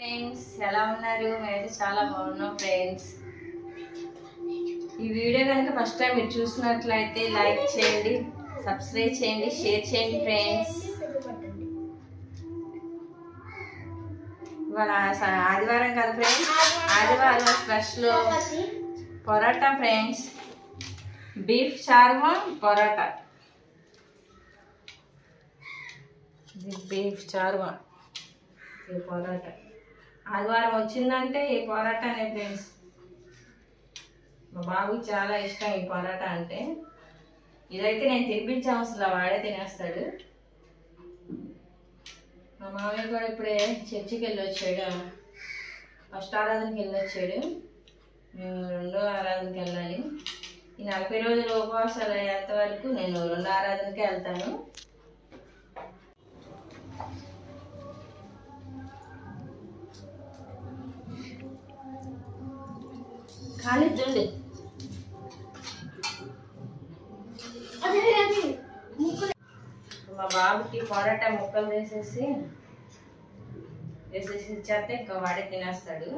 Friends ఎలా ఉన్నారు? మేమైతే చాలా బాగున్నాం ఫ్రెండ్స్. ఈ వీడియో కనుక ఫస్ట్ టైం మీరు చూసినట్లయితే లైక్ చేయండి, సబ్స్క్రైబ్ చేయండి, షేర్ చేయండి ఫ్రెండ్స్. ఇవాళ ఆదివారం కదా ఫ్రెండ్స్, ఆదివారం special parotta friends, beef షార్మా parotta. Beef షార్మా ఈ పొరాటా ఆదివారం వచ్చిందంటే ఈ పొరాటానే ఫ్రెండ్స్. మా బాబుకి చాలా ఇష్టం ఈ పొరాటా అంటే. ఇదైతే నేను తినిపించే అవసరం, వాడే తినేస్తాడు. మా మామయ్య కూడా ఇప్పుడే చర్చికి వెళ్ళి వచ్చాడు. ఫస్ట్ ఆరాధనకి వెళ్ళి వచ్చాడు, మేము రెండో ఆరాధనకి వెళ్ళాలి. ఈ 40 రోజులు ఉపవాసాలు అయ్యేంత వరకు నేను రెండో ఆరాధనకే వెళ్తాను. కానిద్దండి మా బాబుకి పొరాటా ముక్కలు వేసేసి ఇచ్చేస్తే ఇంకా వాడే తినేస్తాడు.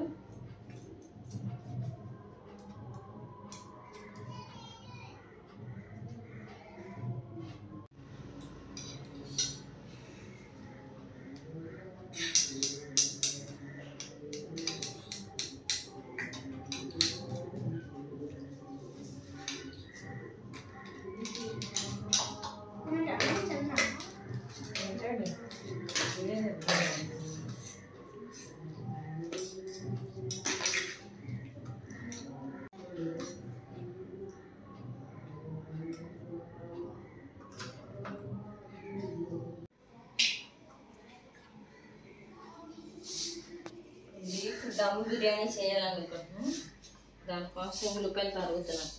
దమ్ బిర్యానీ చేయాలనుకుంటున్నాను, దానికోసం ఉల్లిపాయలు తరుగుతున్నాను.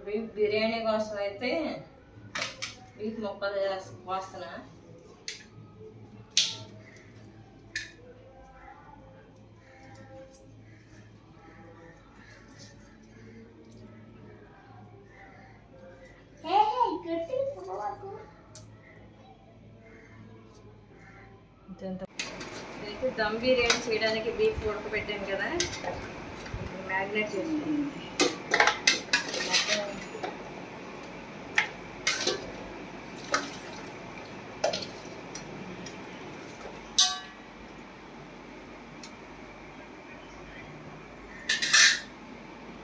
బీఫ్ బిర్యానీ కోసం అయితే బీఫ్ ముక్కలు కోస్తున్నా. అయితే దమ్ బిర్యానీ చేయడానికి బీఫ్ ఉడకబెట్టాను కదా, మ్యారినేట్ చేసుకున్నాను.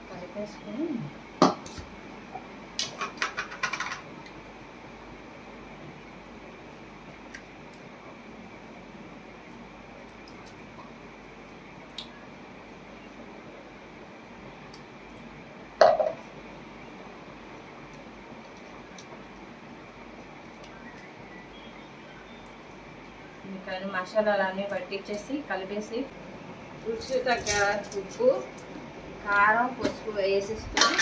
కలిపేసుకుని ఇంకా మసాలాలు అన్నీ పట్టించేసి కలిపేసి రుచి తగ్గ ఉప్పు, కారం, పసుపు వేసేసుకొని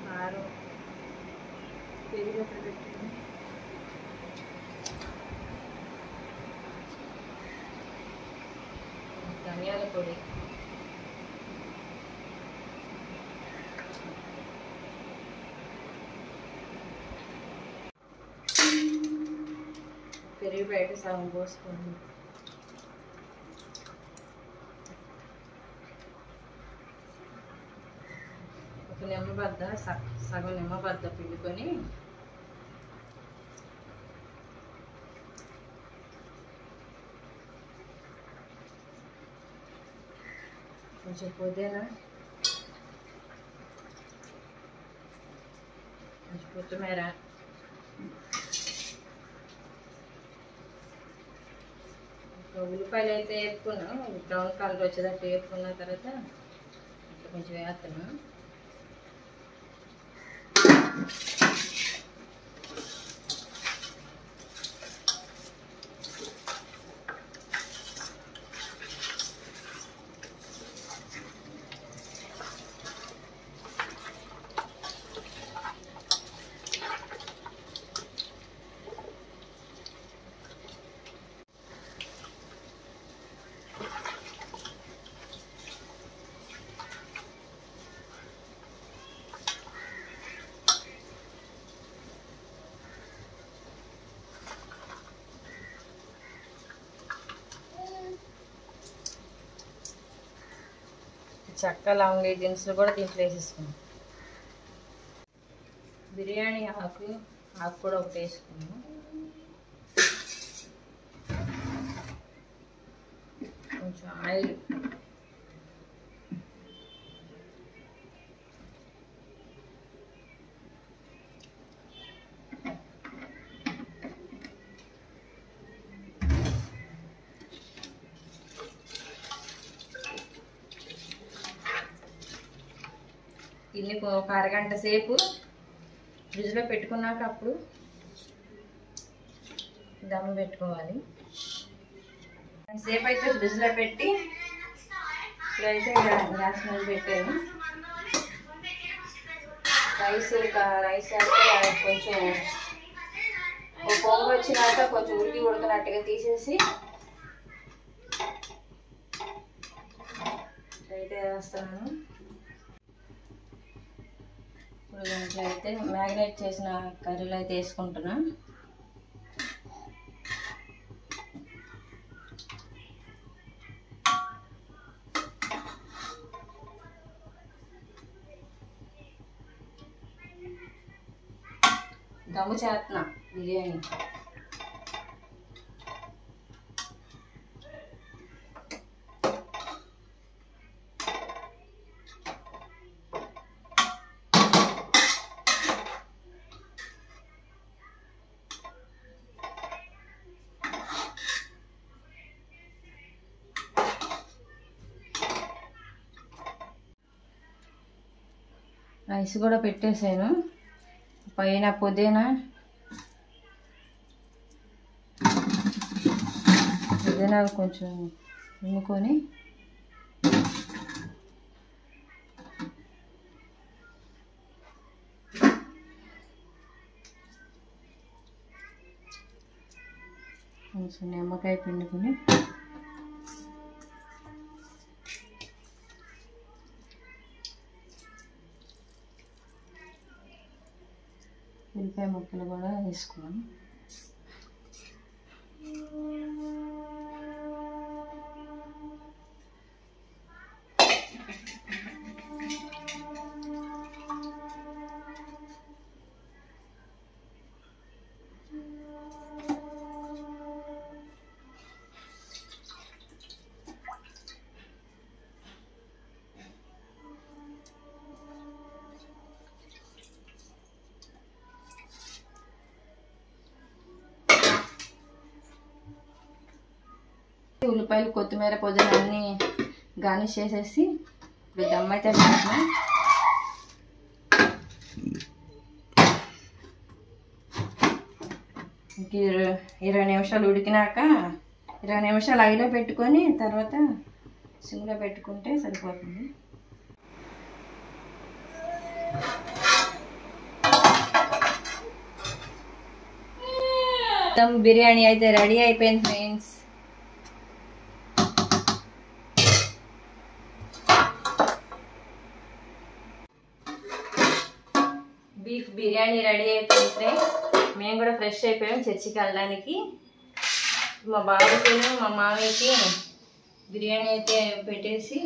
కారం పెరుగు పెట్టుకుని ధనియాల పొడి, పెరుగు బయట సగం పోసుకోండి. ఒక నిమ్మబద్ద సగం నిమ్మబద్ద పిండుకొని కొంచెం పుదీనా, కొంచెం కొత్తిమీర, ఉల్లిపాయలు అయితే వేపుకున్నాం, బ్రౌన్ కలర్ వచ్చేదాకా వేపుకున్న తర్వాత ఇట్లా కొంచెం వేస్తున్నాం. చెక్క లవంగ దినుసులు కూడా దీంట్లో వేసేసుకున్నాం. బిర్యానీ ఆకు కూడా ఒకటి వేసుకున్నాం. కొంచెం ఆయిల్, ఇన్ని ఒక అరగంట సేపు ఫ్రిడ్జ్లో పెట్టుకున్నాక అప్పుడు దమ్ పెట్టుకోవాలి. సేపు అయితే ఫ్రిడ్జ్లో పెట్టి ఇప్పుడైతే గ్యాస్ మీద పెట్టాను. రైస్ అయితే కొంచెం ఒక పొంగు వచ్చినాక కొంచెం ఉడికినట్టుగా తీసేసి అయితే వేస్తాను. ఇప్పుడు దాంట్లో అయితే మ్యారినేట్ చేసిన కర్రీలు అయితే వేసుకుంటున్నా. దమ్ము చేస్తున్నా బిర్యానీ. రైస్ కూడా పెట్టేసాను. పైన పుదీనా కొంచెం నిమ్ముకొని కొంచెం నిమ్మకాయ పిండుకొని ఉల్లిపాయ ముక్కలు కూడా వేసుకున్నాం. ఉల్లిపాయలు, కొత్తిమీర, పుదీనా అన్నీ గార్నిష్ చేసేసి ఇప్పుడు దమ్ అయితే పెడుతున్నాం. ఇంక 20 నిమిషాలు ఉడికినాక 20 నిమిషాలు ఐలో పెట్టుకొని తర్వాత సిమ్లో పెట్టుకుంటే సరిపోతుంది. దమ్ బిర్యానీ అయితే రెడీ అయిపోయింది ఫ్రెండ్స్. బీఫ్ బిర్యానీ రెడీ అయిపోయింది ఫ్రెండ్స్. మేము కూడా ఫ్రెష్ అయిపోయాం చర్చికి వెళ్ళడానికి. మా బాబుకి మా మామయ్యకి బిర్యానీ అయితే పెట్టేసి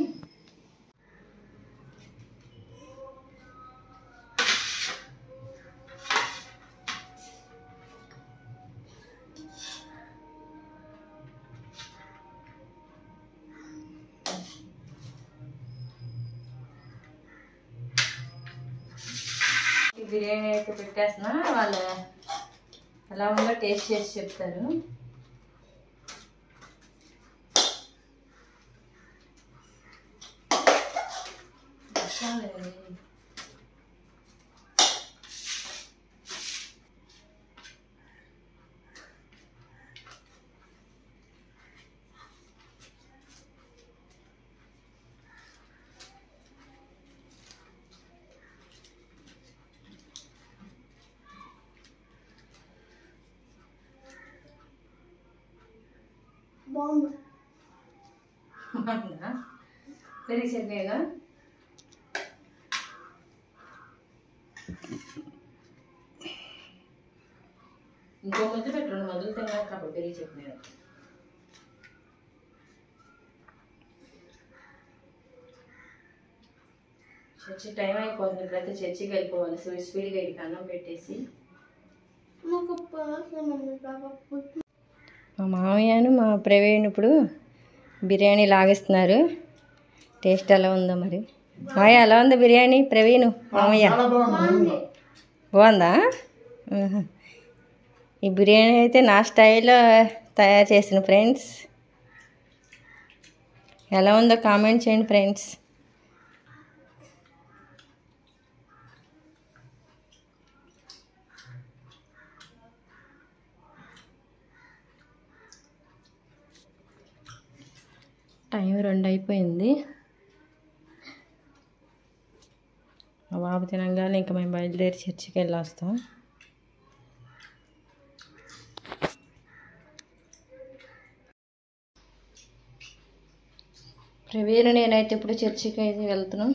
బిర్యానీ అయితే పెట్టేస్తున్నా. వాళ్ళు ఎలా ఉందో టేస్ట్ చేసి చెప్తారు. బాగుందా? పెరిగి చెప్పేగా ఇంకో ముద్ద పెట్టి 2 ముద్దలు తిన్నాక అప్పుడు పెరిగి చెప్పినాడు. చర్చి టైం అయిపోతుంది. ఇప్పుడైతే చర్చికి వెళ్ళిపోవాలి. స్పీడ్గా ఇక్కడికి అన్నం పెట్టేసి. మా మామయ్యను మా ప్రవీణ్ ఇప్పుడు బిర్యానీ లాగిస్తున్నారు. టేస్ట్ ఎలా ఉందో మరి. మామయ్య ఎలా ఉంది బిర్యానీ? ప్రవీణ్ మామయ్య బాగుందా? ఈ బిర్యానీ అయితే నా స్టైల్లో తయారు చేసిన ఫ్రెండ్స్. ఎలా ఉందో కామెంట్ చేయండి ఫ్రెండ్స్. టైం 2 అయిపోయింది. మా బాబు తినగానే ఇంకా మేము బయలుదేరి చర్చికి వెళ్ళి వస్తాం. ప్రవీణ్ నేనైతే ఇప్పుడు చర్చికి అయితే వెళ్తున్నాం.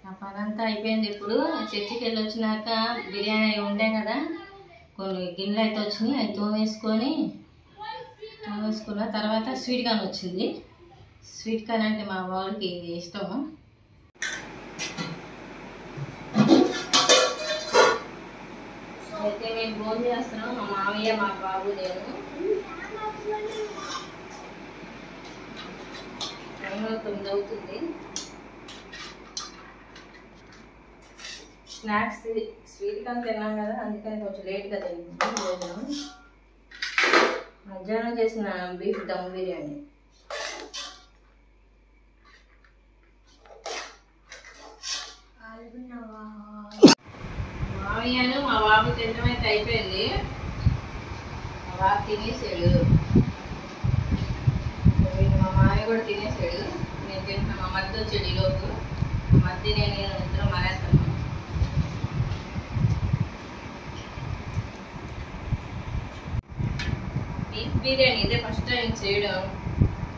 నా పనంతా అయిపోయింది. ఇప్పుడు చర్చికి వెళ్ళి వచ్చినాక బిర్యానీ అవి ఉండే కదా, కొన్ని గిన్నెలు అయితే వచ్చినాయి. అవి తోమేసుకున్న తర్వాత స్వీట్ కార్న్ వచ్చింది. స్వీట్ కార్న్ అంటే మా వాళ్ళకి ఇష్టము. అయితే మేము భోజనం చేస్తున్నాం. మా మామయ్య, మా బాబు, నేను. టైం 9 అవుతుంది. స్నాక్స్ స్వీట్ కార్న్ తిన్నాం కదా, అందుకని కొంచెం లేట్గా తింటాం భోజనం. మధ్యాహ్నం చేసిన బీఫ్ దమ్ బిర్యానీ. మామయ్యను మా బాబు తినడం అయితే అయిపోయింది. మా బాబు తినేసాడు. మా మామయ్య కూడా తినేసాడు. నేను తింటున్నా. మా మధ్య వచ్చాడు ఈలోపు. మా మధ్య నేను ఇద్దరం మానేస్తాను. బీఫ్ బిర్యానీ ఇదే ఫస్ట్ టైం చేయడం.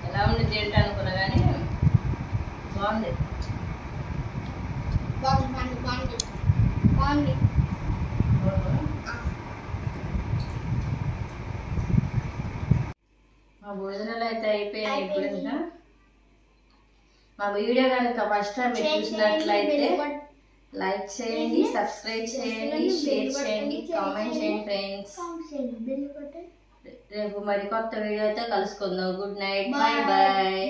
ఎలా ఉంది తింటా అనుకున్నా కానీ బాగుంది. మా భోజనాలు అయితే అయిపోయాయి. ఇప్పుడు ఇంకా మా వీడియో కనుక ఫస్ట్ టైం మీరు చూసినట్లయితే లైక్ చేయండి, సబ్స్క్రైబ్ చేయండి, షేర్ చేయండి, కామెంట్ చేయండి ఫ్రెండ్స్. రేపు మరి కొత్త వీడియోతో కలుసుకుందాం. Good night, bye bye.